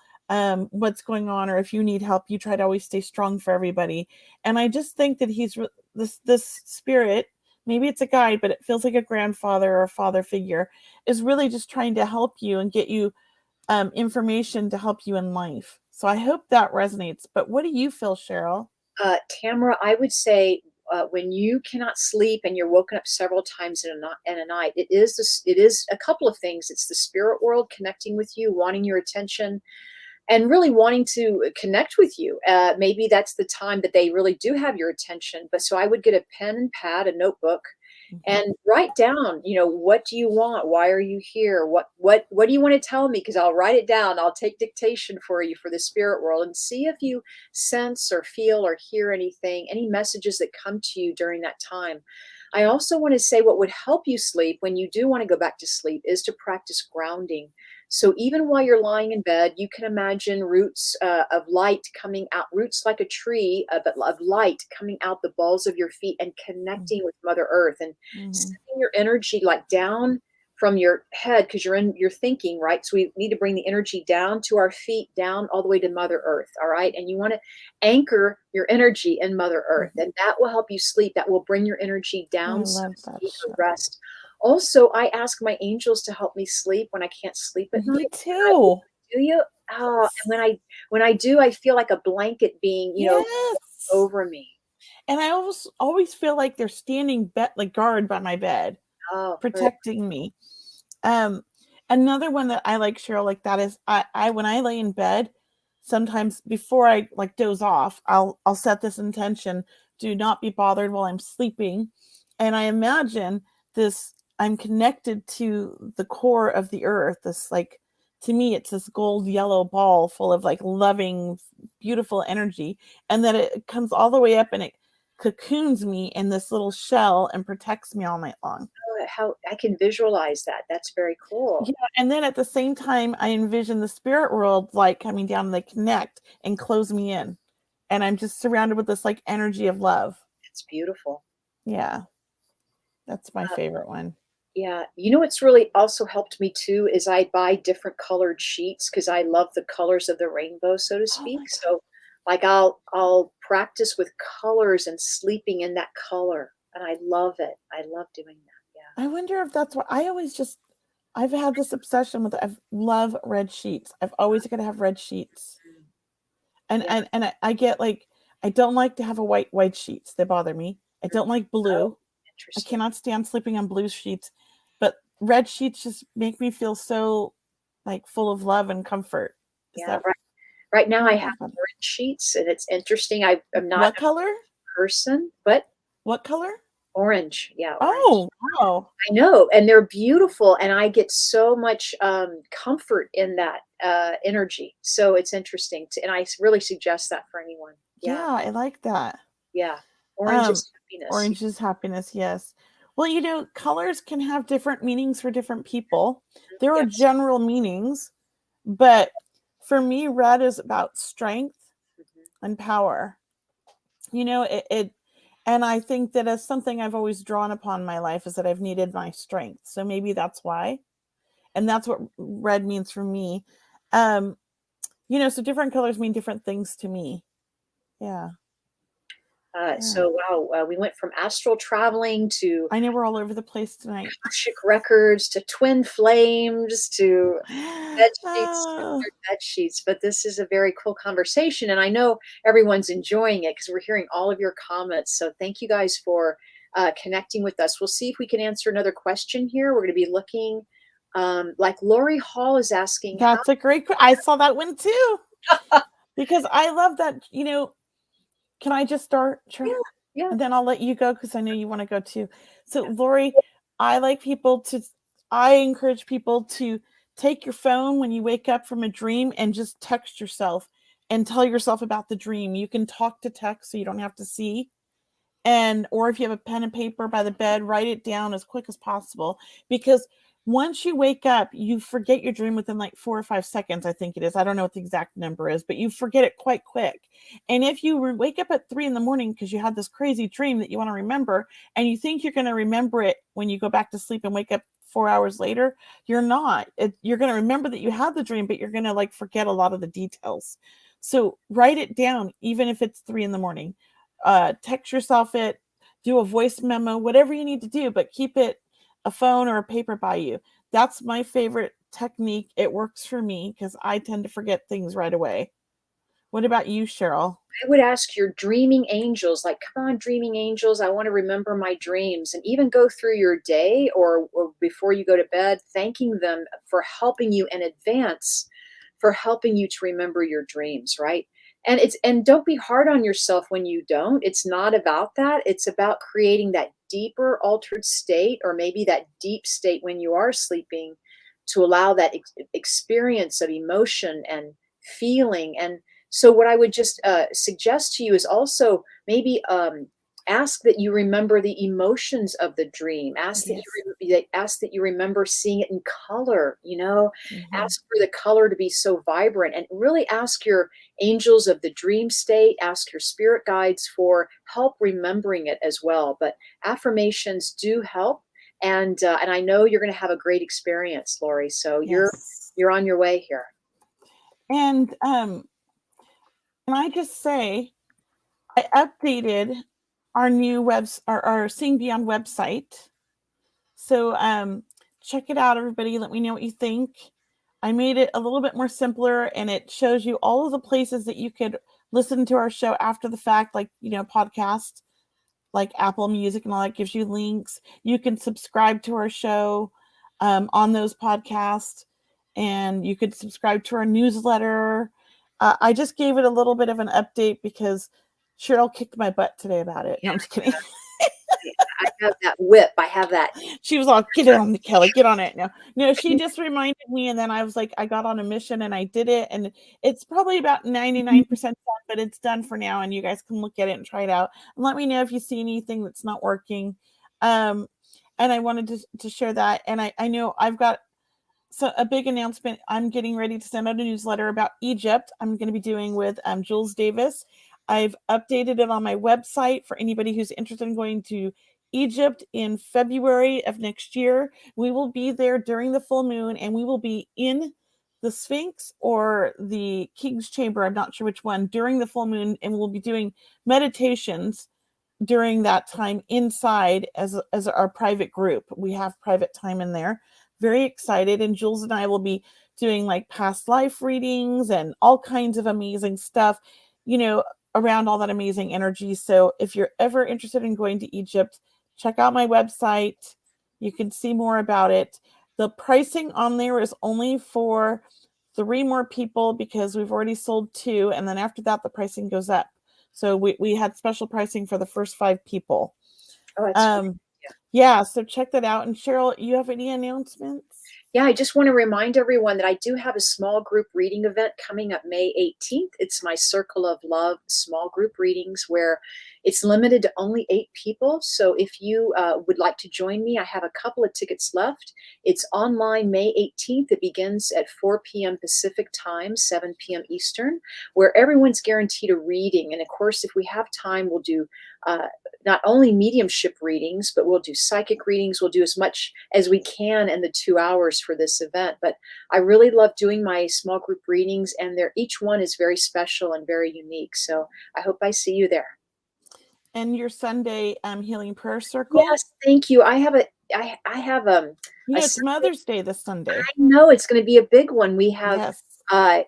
what's going on, or if you need help, you try to always stay strong for everybody. And I just think that he's this spirit, maybe it's a guide, but it feels like a grandfather or a father figure, is really just trying to help you and get you information to help you in life. So I hope that resonates. But what do you feel, Cheryl? Tamara, I would say when you cannot sleep and you're woken up several times in a night, it is a couple of things. It's the spirit world connecting with you, wanting your attention, and really wanting to connect with you. Maybe that's the time that they really do have your attention. But so I would get a pen and pad, a notebook, and write down, what do you want? Why are you here? What do you want to tell me? Because I'll write it down. I'll take dictation for you for the spirit world, and see if you sense or feel or hear anything, any messages that come to you during that time. I also want to say what would help you sleep when you do want to go back to sleep is to practice grounding. So even while you're lying in bed, you can imagine roots of light coming out, roots like a tree, but of light coming out the balls of your feet and connecting with Mother Earth, and sending your energy like down from your head, because you're thinking, right? So we need to bring the energy down to our feet, down all the way to Mother Earth. All right. And you want to anchor your energy in Mother Earth, and that will help you sleep. That will bring your energy down so you can rest. Also, I ask my angels to help me sleep when I can't sleep at night. Me too. Do you? Oh, and when I do, I feel like a blanket being, over me. And I always feel like they're standing like guard by my bed, protecting me. Another one that I like, Cheryl, like that is I when I lay in bed, sometimes before I like doze off, I'll set this intention: do not be bothered while I'm sleeping. And I imagine this, I'm connected to the core of the earth. This, like, to me, it's this gold yellow ball full of like loving, beautiful energy. And that it comes all the way up and it cocoons me in this little shell and protects me all night long. How I can visualize that. That's very cool. Yeah, and then at the same time, I envision the spirit world like coming down, and they connect and close me in. And I'm just surrounded with this like energy of love. It's beautiful. Yeah. That's my favorite one. Yeah. What's really also helped me too is I buy different colored sheets, because I love the colors of the rainbow, so to speak. So like I'll practice with colors and sleeping in that color. And I love it. I love doing that. Yeah. I wonder if that's what I've had this obsession with. I love red sheets. I've always got to have red sheets. And I get like, I don't like to have a white sheets. They bother me. I don't like blue. I cannot stand sleeping on blue sheets, but red sheets just make me feel so like full of love and comfort. Right now I have orange sheets, and it's interesting. I'm not what color person, but what color? Orange. Yeah. Orange. Oh, wow. I know. And they're beautiful. And I get so much comfort in that energy. So it's interesting. And I really suggest that for anyone. Yeah, I like that. Yeah. Orange is happiness. Orange is happiness, yes. Well, colors can have different meanings for different people. There are general meanings, but for me, red is about strength and power. And I think that as something I've always drawn upon my life is that I've needed my strength. So maybe that's why. And that's what red means for me. So different colors mean different things to me. Yeah. So, wow, we went from astral traveling to... I know we're all over the place tonight. Akashic records to twin flames to bed sheets. But this is a very cool conversation. And I know everyone's enjoying it because we're hearing all of your comments. So thank you guys for connecting with us. We'll see if we can answer another question here. We're going to be looking, like Lori Hall is asking. That's a great question. I saw that one too. Because I love that, Can I just start? Sure. Yeah. And then I'll let you go because I know you want to go too. So, Lori, I encourage people to take your phone when you wake up from a dream and just text yourself and tell yourself about the dream. You can talk to text so you don't have to see. Or if you have a pen and paper by the bed, write it down as quick as possible, because once you wake up, you forget your dream within like 4 or 5 seconds, I think it is. I don't know what the exact number is, but you forget it quite quick. And if you wake up at 3 a.m. because you had this crazy dream that you want to remember, and you think you're going to remember it when you go back to sleep and wake up 4 hours later, you're not. You're going to remember that you had the dream, but you're going to like forget a lot of the details. So write it down, even if it's 3 a.m. Text yourself it, do a voice memo, whatever you need to do, but keep it a phone or a paper by you. That's my favorite technique. It works for me because I tend to forget things right away. What about you, Cheryl? I would ask your dreaming angels, like, come on, dreaming angels, I want to remember my dreams. And even go through your day or before you go to bed, thanking them for helping you in advance, for helping you to remember your dreams, right? And don't be hard on yourself when you don't. It's not about that. It's about creating that deeper altered state, or maybe that deep state when you are sleeping, to allow that experience of emotion and feeling. And so what I would just suggest to you is also maybe ask that you remember the emotions of the dream. Ask that ask that you remember seeing it in color, ask for the color to be so vibrant, and really ask your angels of the dream state, ask your spirit guides for help remembering it as well. But affirmations do help. And I know you're going to have a great experience, Lori. So you're on your way here. And can I just say, I updated our new our Seeing Beyond website. So check it out, everybody. Let me know what you think. I made it a little bit more simpler, and it shows you all of the places that you could listen to our show after the fact, like, podcast, like Apple Music and all that gives you links. You can subscribe to our show on those podcasts, and you could subscribe to our newsletter. I just gave it a little bit of an update because Cheryl kicked my butt today about it. No, I'm just kidding. I have that whip. I have that. She was all, get on the Kelley, get on it. No, she just reminded me, and then I was like, I got on a mission and I did it, and it's probably about 99% done, but it's done for now, and you guys can look at it and try it out and let me know if you see anything that's not working. And I wanted to share that. And I know I've got a big announcement. I'm getting ready to send out a newsletter about Egypt. I'm going to be doing with Jules Davis. I've updated it on my website for anybody who's interested in going to Egypt in February of next year. We will be there during the full moon, and we will be in the Sphinx or the King's Chamber. I'm not sure which one, during the full moon, and we'll be doing meditations during that time inside as our private group. We have private time in there. Very excited. And Jules and I will be doing like past life readings and all kinds of amazing stuff, around all that amazing energy. So if you're ever interested in going to Egypt, check out my website. You can see more about it. The pricing on there is only for 3 more people because we've already sold 2. And then after that, the pricing goes up. So we had special pricing for the first 5 people. Oh, that's yeah. So check that out. And Cheryl, you have any announcements? Yeah, I just want to remind everyone that I do have a small group reading event coming up May 18th. It's my Circle of Love small group readings where it's limited to only 8 people. So if you would like to join me, I have a couple of tickets left. It's online May 18th. It begins at 4 p.m. Pacific time, 7 p.m. Eastern, where everyone's guaranteed a reading. And of course, if we have time, we'll do not only mediumship readings, but we'll do psychic readings. We'll do as much as we can in the 2 hours for this event. But I really love doing my small group readings, and each one is very special and very unique. So I hope I see you there. And your Sunday healing prayer circle? Yes, thank you. I have it's Mother's Day this Sunday. I know it's going to be a big one. We have yes.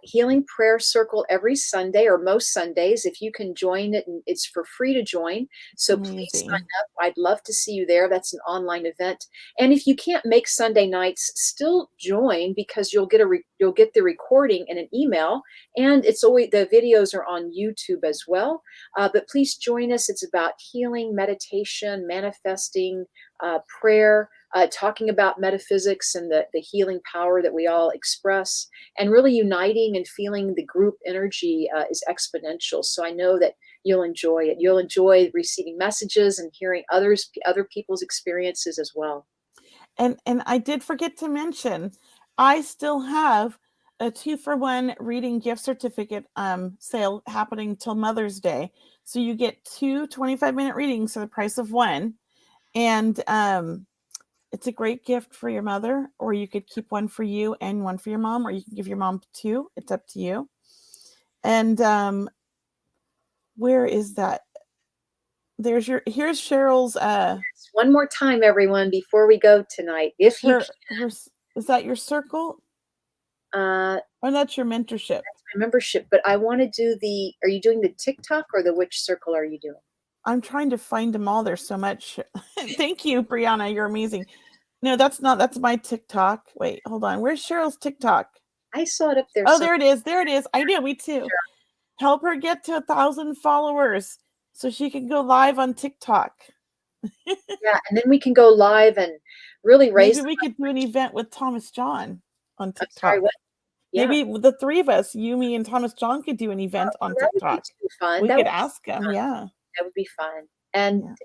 Healing prayer circle every Sunday, or most Sundays. If you can join it, and it's for free to join. So please sign up. I'd love to see you there. That's an online event. And if you can't make Sunday nights, still join, because you'll get the recording in an email, and it's always, the videos are on YouTube as well. But please join us. It's about healing, meditation, manifesting, prayer, talking about metaphysics and the healing power that we all express, and really uniting and feeling the group energy is exponential. So I know that you'll enjoy it. You'll enjoy receiving messages and hearing other people's experiences as well. And I did forget to mention, I still have a 2-for-1 reading gift certificate sale happening till Mother's Day. So you get 2 25-minute readings for the price of 1. And it's a great gift for your mother, or you could keep 1 for you and 1 for your mom, or you can give your mom 2. It's up to you. And where is that? Here's Cheryl's. One more time, everyone, before we go tonight. If you is that your circle? Or that's your mentorship? That's my membership. But I want to do are you doing the TikTok, or which circle are you doing? I'm trying to find them all. There's so much. Thank you, Brianna. You're amazing. No, that's my TikTok. Wait, hold on. Where's Cheryl's TikTok? I saw it up there. Oh, there it is. There it is. I know, me too. Sure. Help her get to 1,000 followers so she can go live on TikTok. Yeah, and then we can go live and really raise. Maybe we could do an event with Thomas John on TikTok. Sorry, what? Yeah. Maybe the three of us, you, me, and Thomas John, could do an event on TikTok. That would be fun. We could ask him. Yeah, that would be fun. And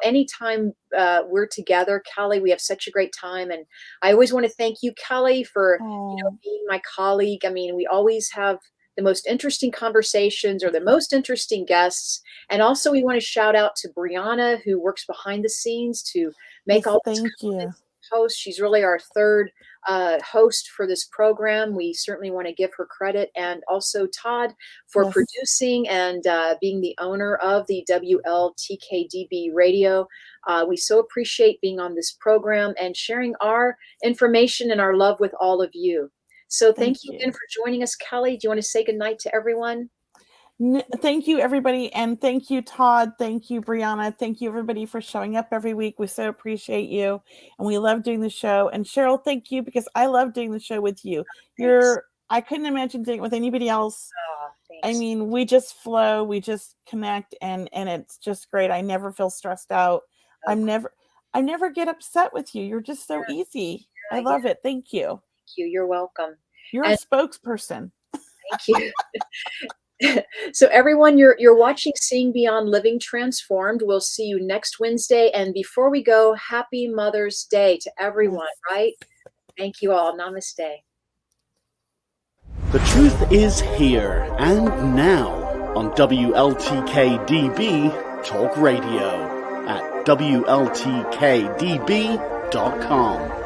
anytime we're together, Kelley, we have such a great time. And I always want to thank you, Kelley, for being my colleague. I mean, we always have the most interesting conversations or the most interesting guests. And also, we want to shout out to Brianna, who works behind the scenes to make all this host. She's really our third host for this program. We certainly want to give her credit, and also Todd for producing and being the owner of the WLTKDB radio. We so appreciate being on this program and sharing our information and our love with all of you. So thank you again for joining us, Kelley. Do you want to say goodnight to everyone? Thank you, everybody. And thank you, Todd. Thank you, Brianna. Thank you, everybody, for showing up every week. We so appreciate you. And we love doing the show. And Cheryl, thank you, because I love doing the show with you. I couldn't imagine doing it with anybody else. I mean, we just flow, we just connect, and it's just great. I never feel stressed out. I never get upset with you. You're just so easy. I love it. Thank you. Thank you. You're welcome. You're a spokesperson. Thank you. So everyone, you're watching Seeing Beyond Living Transformed. We'll see you next Wednesday. And before we go, happy Mother's Day to everyone, right? Thank you all. Namaste. The truth is here and now on WLTKDB Talk Radio at WLTKDB.com.